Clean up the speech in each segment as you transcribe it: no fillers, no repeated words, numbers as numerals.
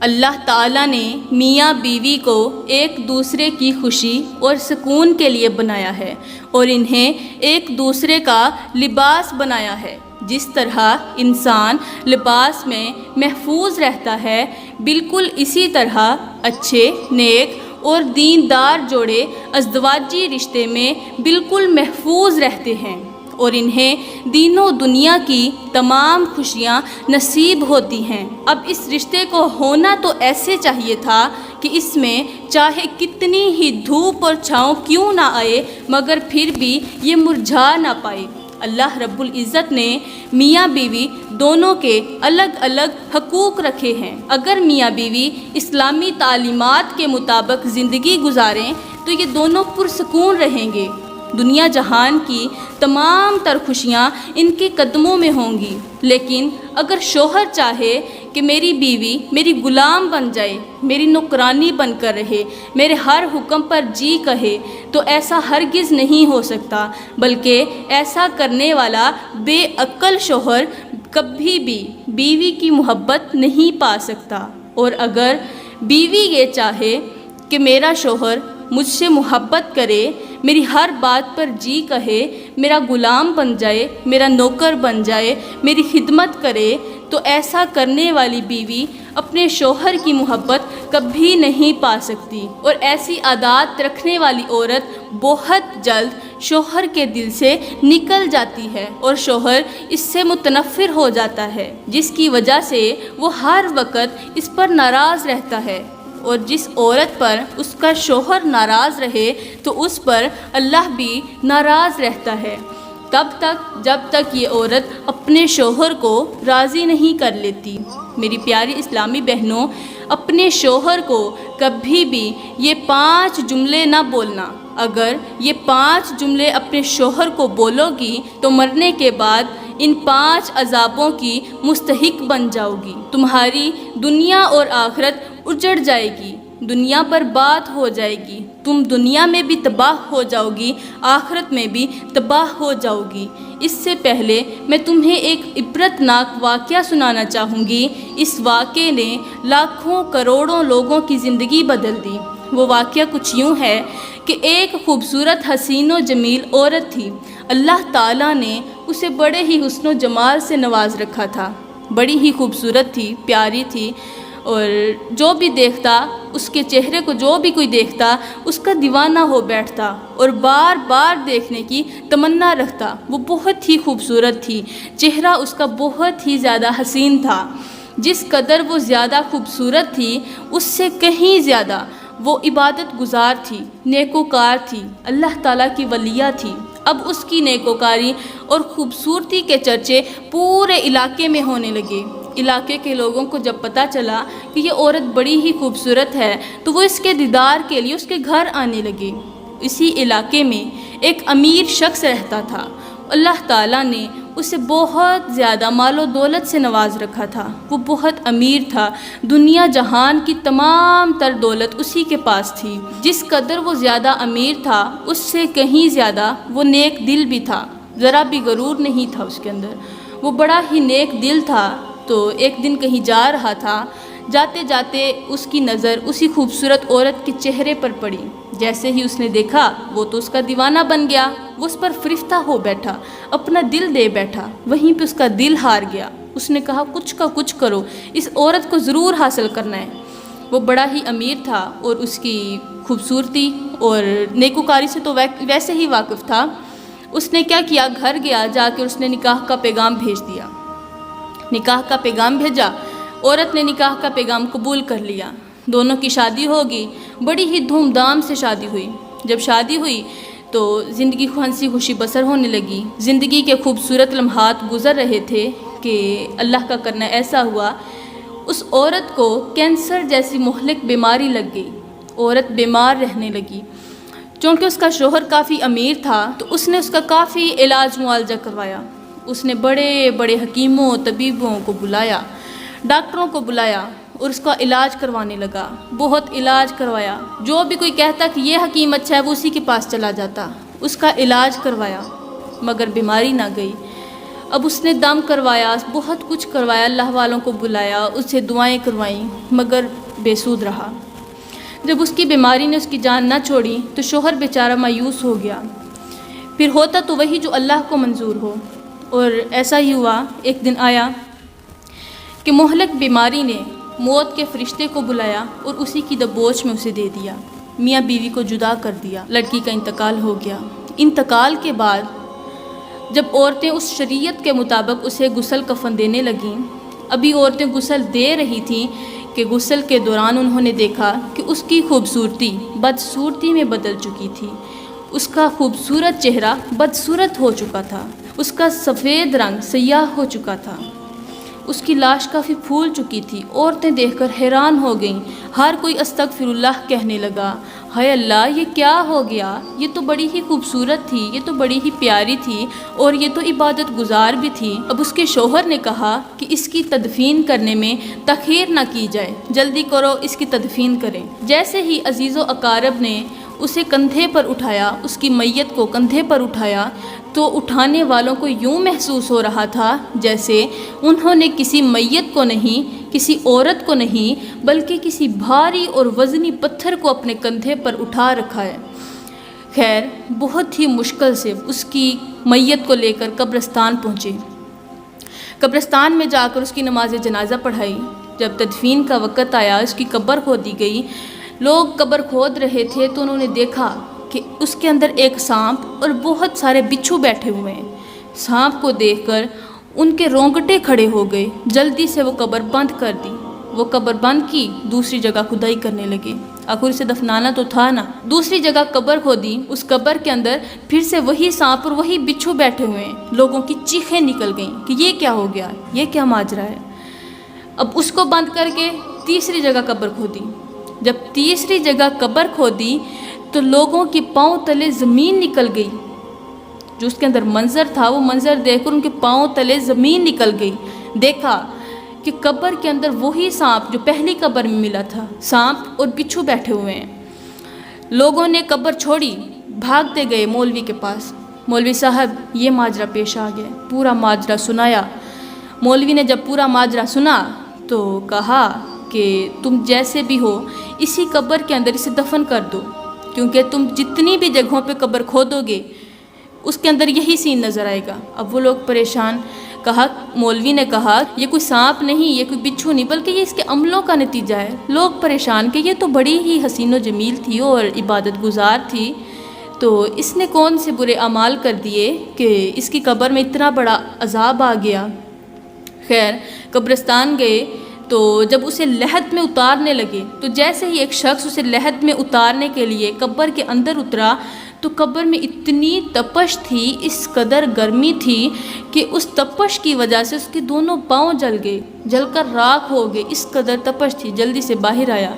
اللہ تعالیٰ نے میاں بیوی کو ایک دوسرے کی خوشی اور سکون کے لیے بنایا ہے اور انہیں ایک دوسرے کا لباس بنایا ہے۔ جس طرح انسان لباس میں محفوظ رہتا ہے، بالکل اسی طرح اچھے، نیک اور دیندار جوڑے ازدواجی رشتے میں بالکل محفوظ رہتے ہیں اور انہیں دین و دنیا کی تمام خوشیاں نصیب ہوتی ہیں۔ اب اس رشتے کو ہونا تو ایسے چاہیے تھا کہ اس میں چاہے کتنی ہی دھوپ اور چھاؤں کیوں نہ آئے مگر پھر بھی یہ مرجھا نہ پائے۔ اللہ رب العزت نے میاں بیوی دونوں کے الگ الگ حقوق رکھے ہیں۔ اگر میاں بیوی اسلامی تعلیمات کے مطابق زندگی گزاریں تو یہ دونوں پرسکون رہیں گے۔ دنیا جہان کی تمام تر خوشیاں ان کے قدموں میں ہوں گی، لیکن اگر شوہر چاہے کہ میری بیوی میری غلام بن جائے، میری نوکرانی بن کر رہے، میرے ہر حکم پر جی کہے، تو ایسا ہرگز نہیں ہو سکتا، بلکہ ایسا کرنے والا بے عقل شوہر کبھی بھی بیوی کی محبت نہیں پا سکتا۔ اور اگر بیوی یہ چاہے کہ میرا شوہر مجھ سے محبت کرے، میری ہر بات پر جی کہے، میرا غلام بن جائے، میرا نوکر بن جائے، میری خدمت کرے، تو ایسا کرنے والی بیوی اپنے شوہر کی محبت کبھی نہیں پا سکتی، اور ایسی عادات رکھنے والی عورت بہت جلد شوہر کے دل سے نکل جاتی ہے اور شوہر اس سے متنفر ہو جاتا ہے، جس کی وجہ سے وہ ہر وقت اس پر ناراض رہتا ہے۔ اور جس عورت پر اس کا شوہر ناراض رہے تو اس پر اللہ بھی ناراض رہتا ہے، تب تک جب تک یہ عورت اپنے شوہر کو راضی نہیں کر لیتی۔ میری پیاری اسلامی بہنوں، اپنے شوہر کو کبھی بھی یہ 5 جملے نہ بولنا۔ اگر یہ 5 جملے اپنے شوہر کو بولو گی تو مرنے کے بعد ان 5 عذابوں کی مستحق بن جاؤ گی۔ تمہاری دنیا اور آخرت اجڑ جائے گی، دنیا برباد ہو جائے گی، تم دنیا میں بھی تباہ ہو جاؤ گی، آخرت میں بھی تباہ ہو جاؤ گی۔ اس سے پہلے میں تمہیں ایک عبرت ناک واقعہ سنانا چاہوں گی۔ اس واقعے نے لاکھوں کروڑوں لوگوں کی زندگی بدل دی۔ وہ واقعہ کچھ یوں ہے کہ ایک خوبصورت حسین و جمیل عورت تھی۔ اللہ تعالیٰ نے اسے بڑے ہی حسن و جمال سے نواز رکھا تھا، بڑی ہی خوبصورت تھی، پیاری تھی، اور جو بھی دیکھتا، اس کے چہرے کو جو بھی کوئی دیکھتا اس کا دیوانہ ہو بیٹھتا اور بار بار دیکھنے کی تمنا رکھتا۔ وہ بہت ہی خوبصورت تھی، چہرہ اس کا بہت ہی زیادہ حسین تھا۔ جس قدر وہ زیادہ خوبصورت تھی اس سے کہیں زیادہ وہ عبادت گزار تھی، نیکوکار تھی، اللہ تعالیٰ کی ولیہ تھی۔ اب اس کی نیکوکاری اور خوبصورتی کے چرچے پورے علاقے میں ہونے لگے۔ علاقے کے لوگوں کو جب پتہ چلا کہ یہ عورت بڑی ہی خوبصورت ہے تو وہ اس کے دیدار کے لیے اس کے گھر آنے لگے۔ اسی علاقے میں ایک امیر شخص رہتا تھا۔ اللہ تعالیٰ نے اسے بہت زیادہ مال و دولت سے نواز رکھا تھا، وہ بہت امیر تھا، دنیا جہان کی تمام تر دولت اسی کے پاس تھی۔ جس قدر وہ زیادہ امیر تھا اس سے کہیں زیادہ وہ نیک دل بھی تھا، ذرا بھی غرور نہیں تھا اس کے اندر، وہ بڑا ہی نیک دل تھا۔ تو ایک دن کہیں جا رہا تھا، جاتے جاتے اس کی نظر اسی خوبصورت عورت کے چہرے پر پڑی۔ جیسے ہی اس نے دیکھا وہ تو اس کا دیوانہ بن گیا، وہ اس پر فرفتہ ہو بیٹھا، اپنا دل دے بیٹھا، وہیں پہ اس کا دل ہار گیا۔ اس نے کہا کچھ کا کچھ کرو، اس عورت کو ضرور حاصل کرنا ہے۔ وہ بڑا ہی امیر تھا اور اس کی خوبصورتی اور نیکوکاری سے تو ویسے ہی واقف تھا۔ اس نے کیا کیا، گھر گیا، جا کے اس نے نکاح کا پیغام بھیج دیا۔ نکاح کا پیغام بھیجا، عورت نے نکاح کا پیغام قبول کر لیا، دونوں کی شادی ہوگی، بڑی ہی دھوم دھام سے شادی ہوئی۔ جب شادی ہوئی تو زندگی کو ہنسی خوشی بسر ہونے لگی، زندگی کے خوبصورت لمحات گزر رہے تھے کہ اللہ کا کرنا ایسا ہوا، اس عورت کو کینسر جیسی مہلک بیماری لگ گئی، عورت بیمار رہنے لگی۔ چونکہ اس کا شوہر کافی امیر تھا تو اس نے اس کا کافی علاج معالجہ کروایا، اس نے بڑے بڑے حکیموں طبیبوں کو بلایا، ڈاکٹروں کو بلایا اور اس کا علاج کروانے لگا، بہت علاج کروایا۔ جو بھی کوئی کہتا کہ یہ حکیم اچھا ہے وہ اسی کے پاس چلا جاتا، اس کا علاج کروایا مگر بیماری نہ گئی۔ اب اس نے دم کروایا، بہت کچھ کروایا، اللہ والوں کو بلایا، اس سے دعائیں کروائیں، مگر بے سود رہا۔ جب اس کی بیماری نے اس کی جان نہ چھوڑی تو شوہر بیچارہ مایوس ہو گیا۔ پھر ہوتا تو وہی جو اللہ کو منظور ہو، اور ایسا ہی ہوا۔ ایک دن آیا کہ مہلک بیماری نے موت کے فرشتے کو بلایا اور اسی کی دبوچ میں اسے دے دیا، میاں بیوی کو جدا کر دیا، لڑکی کا انتقال ہو گیا۔ انتقال کے بعد جب عورتیں اس شریعت کے مطابق اسے غسل کفن دینے لگیں، ابھی عورتیں غسل دے رہی تھیں کہ غسل کے دوران انہوں نے دیکھا کہ اس کی خوبصورتی بدصورتی میں بدل چکی تھی، اس کا خوبصورت چہرہ بدصورت ہو چکا تھا، اس کا سفید رنگ سیاہ ہو چکا تھا، اس کی لاش کافی پھول چکی تھی۔ عورتیں دیکھ کر حیران ہو گئیں، ہر کوئی استغفر اللہ کہنے لگا، ہائے اللہ یہ کیا ہو گیا، یہ تو بڑی ہی خوبصورت تھی، یہ تو بڑی ہی پیاری تھی، اور یہ تو عبادت گزار بھی تھی۔ اب اس کے شوہر نے کہا کہ اس کی تدفین کرنے میں تاخیر نہ کی جائے، جلدی کرو اس کی تدفین کریں۔ جیسے ہی عزیز و اقارب نے اسے کندھے پر اٹھایا، اس کی میت کو کندھے پر اٹھایا، تو اٹھانے والوں کو یوں محسوس ہو رہا تھا جیسے انہوں نے کسی میت کو نہیں، کسی عورت کو نہیں، بلکہ کسی بھاری اور وزنی پتھر کو اپنے کندھے پر اٹھا رکھا ہے۔ خیر بہت ہی مشکل سے اس کی میت کو لے کر قبرستان پہنچے۔ قبرستان میں جا کر اس کی نماز جنازہ پڑھائی۔ جب تدفین کا وقت آیا، اس کی قبر کھودی گئی، لوگ قبر کھود رہے تھے تو انہوں نے دیکھا کہ اس کے اندر ایک سانپ اور بہت سارے بچھو بیٹھے ہوئے ہیں۔ سانپ کو دیکھ کر ان کے رونگٹے کھڑے ہو گئے، جلدی سے وہ قبر بند کر دی۔ وہ قبر بند کی، دوسری جگہ کھدائی کرنے لگے، آخر اسے دفنانا تو تھا نا۔ دوسری جگہ قبر کھودی، اس قبر کے اندر پھر سے وہی سانپ اور وہی بچھو بیٹھے ہوئے ہیں۔ لوگوں کی چیخیں نکل گئیں کہ یہ کیا ہو گیا، یہ کیا ماجرا ہے۔ اب اس کو بند کر کے تیسری جگہ قبر کھودی۔ جب تیسری جگہ قبر کھودی تو لوگوں کے پاؤں تلے زمین نکل گئی۔ جو اس کے اندر منظر تھا، وہ منظر دیکھ کر ان کے پاؤں تلے زمین نکل گئی۔ دیکھا کہ قبر کے اندر وہی سانپ جو پہلی قبر میں ملا تھا، سانپ اور بچھو بیٹھے ہوئے ہیں۔ لوگوں نے قبر چھوڑی، بھاگتے گئے مولوی کے پاس، مولوی صاحب یہ ماجرا پیش آ گیا۔ پورا ماجرا سنایا۔ مولوی نے جب پورا ماجرا سنا تو کہا کہ تم جیسے بھی ہو اسی قبر کے اندر اسے دفن کر دو، کیونکہ تم جتنی بھی جگہوں پہ قبر کھودو گے اس کے اندر یہی سین نظر آئے گا۔ اب وہ لوگ پریشان۔ مولوی نے کہا یہ کوئی سانپ نہیں، یہ کوئی بچھو نہیں، بلکہ یہ اس کے عملوں کا نتیجہ ہے۔ لوگ پریشان کہ یہ تو بڑی ہی حسین و جمیل تھی اور عبادت گزار تھی، تو اس نے کون سے برے اعمال کر دیے کہ اس کی قبر میں اتنا بڑا عذاب آ گیا۔ خیر قبرستان گئے تو جب اسے لحد میں اتارنے لگے تو جیسے ہی ایک شخص اسے لحد میں اتارنے کے لیے قبر کے اندر اترا تو قبر میں اتنی تپش تھی، اس قدر گرمی تھی کہ اس تپش کی وجہ سے اس کے دونوں پاؤں جل گئے، جل کر راکھ ہو گئے، اس قدر تپش تھی۔ جلدی سے باہر آیا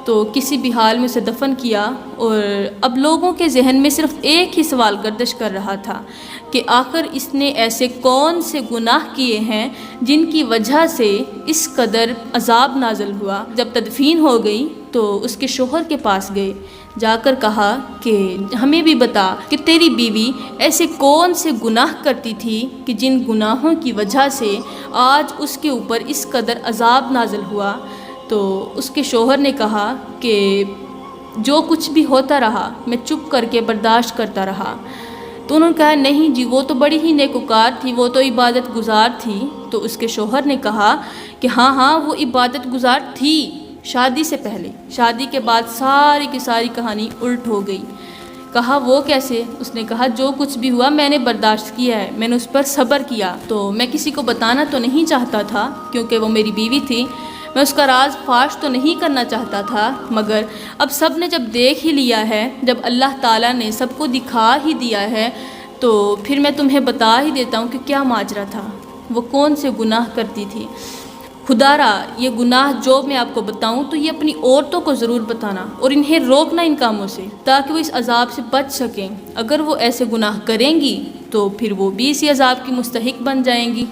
تو کسی بھی حال میں اسے دفن کیا۔ اور اب لوگوں کے ذہن میں صرف ایک ہی سوال گردش کر رہا تھا کہ آخر اس نے ایسے کون سے گناہ کیے ہیں جن کی وجہ سے اس قدر عذاب نازل ہوا۔ جب تدفین ہو گئی تو اس کے شوہر کے پاس گئے، جا کر کہا کہ ہمیں بھی بتا کہ تیری بیوی ایسے کون سے گناہ کرتی تھی کہ جن گناہوں کی وجہ سے آج اس کے اوپر اس قدر عذاب نازل ہوا۔ تو اس کے شوہر نے کہا کہ جو کچھ بھی ہوتا رہا میں چپ کر کے برداشت کرتا رہا۔ تو انہوں نے کہا نہیں جی وہ تو بڑی ہی نیکوکار تھی، وہ تو عبادت گزار تھی۔ تو اس کے شوہر نے کہا کہ ہاں وہ عبادت گزار تھی شادی سے پہلے، شادی کے بعد ساری کی ساری کہانی الٹ ہو گئی۔ کہا وہ کیسے؟ اس نے کہا جو کچھ بھی ہوا میں نے برداشت کیا ہے، میں نے اس پر صبر کیا، تو میں کسی کو بتانا تو نہیں چاہتا تھا کیونکہ وہ میری بیوی تھی، میں اس کا راز فاش تو نہیں کرنا چاہتا تھا، مگر اب سب نے جب دیکھ ہی لیا ہے، جب اللہ تعالیٰ نے سب کو دکھا ہی دیا ہے تو پھر میں تمہیں بتا ہی دیتا ہوں کہ کیا ماجرا تھا، وہ کون سے گناہ کرتی تھی۔ خدا را یہ گناہ جو میں آپ کو بتاؤں تو یہ اپنی عورتوں کو ضرور بتانا اور انہیں روکنا ان کاموں سے تاکہ وہ اس عذاب سے بچ سکیں۔ اگر وہ ایسے گناہ کریں گی تو پھر وہ بھی اسی عذاب کی مستحق بن جائیں گی۔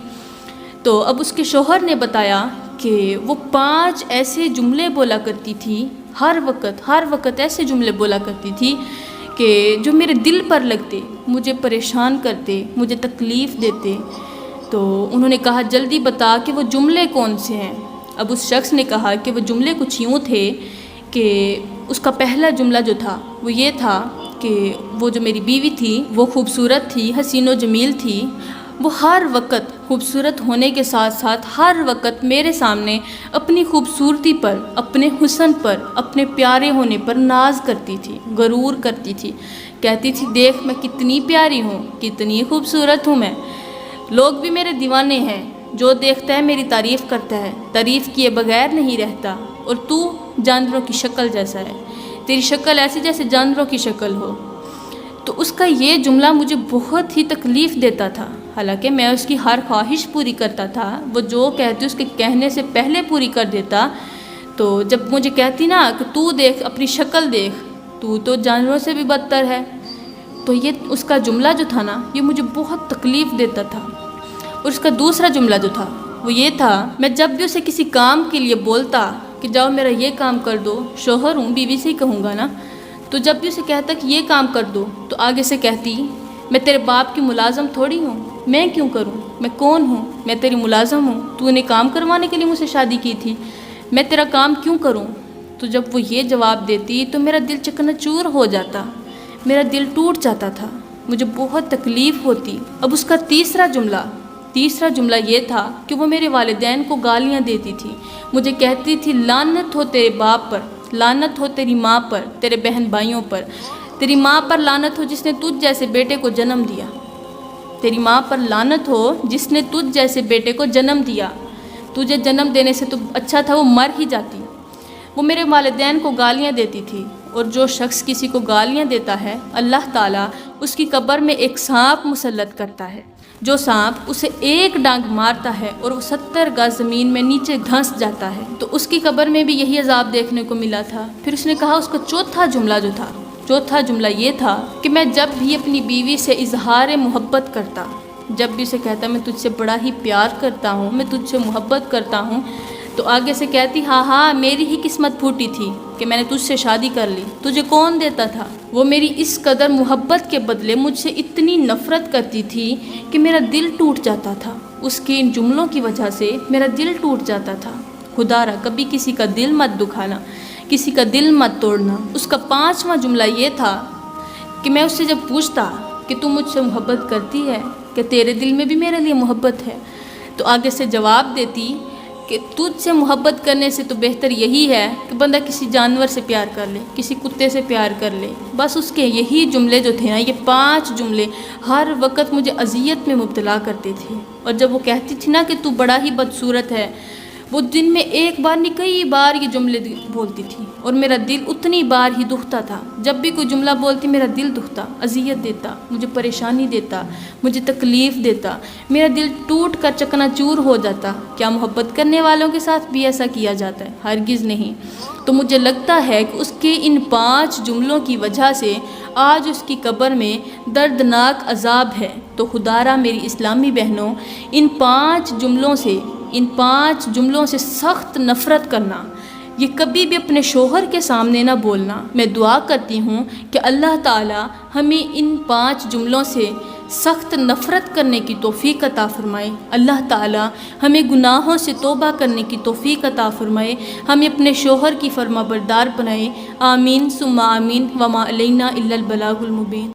تو اب اس کے شوہر نے بتایا کہ وہ 5 ایسے جملے بولا کرتی تھی، ہر وقت ایسے جملے بولا کرتی تھی کہ جو میرے دل پر لگتے، مجھے پریشان کرتے، مجھے تکلیف دیتے۔ تو انہوں نے کہا جلدی بتا کہ وہ جملے کون سے ہیں۔ اب اس شخص نے کہا کہ وہ جملے کچھ یوں تھے کہ اس کا پہلا جملہ جو تھا وہ یہ تھا کہ وہ جو میری بیوی تھی وہ خوبصورت تھی، حسین و جمیل تھی، وہ ہر وقت خوبصورت ہونے کے ساتھ ساتھ ہر وقت میرے سامنے اپنی خوبصورتی پر، اپنے حسن پر، اپنے پیارے ہونے پر ناز کرتی تھی، غرور کرتی تھی، کہتی تھی دیکھ میں کتنی پیاری ہوں، کتنی خوبصورت ہوں میں، لوگ بھی میرے دیوانے ہیں، جو دیکھتا ہے میری تعریف کرتا ہے، تعریف کیے بغیر نہیں رہتا، اور تو جانوروں کی شکل جیسا ہے، تیری شکل ایسی جیسے جانوروں کی شکل ہو۔ تو اس کا یہ جملہ مجھے بہت ہی تکلیف دیتا تھا، حالانکہ میں اس کی ہر خواہش پوری کرتا تھا، وہ جو کہتی اس کے کہنے سے پہلے پوری کر دیتا۔ تو جب مجھے کہتی نا کہ تو دیکھ اپنی شکل دیکھ، تو جانوروں سے بھی بدتر ہے، تو یہ اس کا جملہ جو تھا نا یہ مجھے بہت تکلیف دیتا تھا۔ اور اس کا دوسرا جملہ جو تھا وہ یہ تھا، میں جب بھی اسے کسی کام کے لیے بولتا کہ جاؤ میرا یہ کام کر دو، شوہر ہوں بیوی سے ہی کہوں گا نا، تو جب بھی اسے کہتا کہ یہ کام کر دو تو آگے سے کہتی میں تیرے باپ کی ملازم تھوڑی ہوں، میں کیوں کروں، میں کون ہوں، میں تیری ملازم ہوں، تو نے کام کروانے کے لیے مجھ سے شادی کی تھی، میں تیرا کام کیوں کروں۔ تو جب وہ یہ جواب دیتی تو میرا دل چکنا چور ہو جاتا، میرا دل ٹوٹ جاتا تھا، مجھے بہت تکلیف ہوتی۔ اب اس کا تیسرا جملہ یہ تھا کہ وہ میرے والدین کو گالیاں دیتی تھی، مجھے کہتی تھی لعنت ہو تیرے باپ پر، لعنت ہو تیری ماں پر، تیرے بہن بھائیوں پر، تیری ماں پر لعنت ہو جس نے تجھ جیسے بیٹے کو جنم دیا، تیری ماں پر لعنت ہو جس نے تجھ جیسے بیٹے کو جنم دیا، تجھے جنم دینے سے تو اچھا تھا وہ مر ہی جاتی۔ وہ میرے والدین کو گالیاں دیتی تھی، اور جو شخص کسی کو گالیاں دیتا ہے اللہ تعالیٰ اس کی قبر میں ایک سانپ مسلط کرتا ہے، جو سانپ اسے ایک ڈانگ مارتا ہے اور وہ 70 گز زمین میں نیچے دھنس جاتا ہے۔ تو اس کی قبر میں بھی یہی عذاب دیکھنے کو ملا تھا۔ پھر اس نے کہا اس کا چوتھا جملہ یہ تھا کہ میں جب بھی اپنی بیوی سے اظہار محبت کرتا، جب بھی اسے کہتا میں تجھ سے بڑا ہی پیار کرتا ہوں، میں تجھ سے محبت کرتا ہوں، تو آگے سے کہتی ہاں میری ہی قسمت پھوٹی تھی کہ میں نے تجھ سے شادی کر لی، تجھے کون دیتا تھا۔ وہ میری اس قدر محبت کے بدلے مجھ سے اتنی نفرت کرتی تھی کہ میرا دل ٹوٹ جاتا تھا، اس کے ان جملوں کی وجہ سے میرا دل ٹوٹ جاتا تھا۔ خدا را کبھی کسی کا دل مت دکھانا، کسی کا دل مت توڑنا۔ اس کا 5واں جملہ یہ تھا کہ میں اس سے جب پوچھتا کہ تم مجھ سے محبت کرتی ہے، کہ تیرے دل میں بھی میرے لیے محبت ہے، تو آگے سے جواب دیتی کہ تجھ سے محبت کرنے سے تو بہتر یہی ہے کہ بندہ کسی جانور سے پیار کر لے، کسی کتے سے پیار کر لے۔ بس اس کے یہی جملے جو تھے نا، یہ 5 جملے ہر وقت مجھے اذیت میں مبتلا کرتے تھے۔ اور جب وہ کہتی تھی نا کہ تو بڑا ہی بدصورت ہے، وہ دن میں ایک بار نہیں کئی بار یہ جملے بولتی تھی، اور میرا دل اتنی بار ہی دکھتا تھا۔ جب بھی کوئی جملہ بولتی میرا دل دکھتا، اذیت دیتا، مجھے پریشانی دیتا، مجھے تکلیف دیتا، میرا دل ٹوٹ کر چکنا چور ہو جاتا۔ کیا محبت کرنے والوں کے ساتھ بھی ایسا کیا جاتا ہے؟ ہرگز نہیں۔ تو مجھے لگتا ہے کہ اس کے ان 5 جملوں کی وجہ سے آج اس کی قبر میں دردناک عذاب ہے۔ تو خدارا میری اسلامی بہنوں، ان 5 جملوں سے سخت نفرت کرنا، یہ کبھی بھی اپنے شوہر کے سامنے نہ بولنا۔ میں دعا کرتی ہوں کہ اللہ تعالی ہمیں ان 5 جملوں سے سخت نفرت کرنے کی توفیق عطا فرمائے۔ اللہ تعالی ہمیں گناہوں سے توبہ کرنے کی توفیق عطا فرمائے، ہمیں اپنے شوہر کی فرما بردار بنائے۔ آمین ثم آمین، وما علینا الا البلاغ المبین۔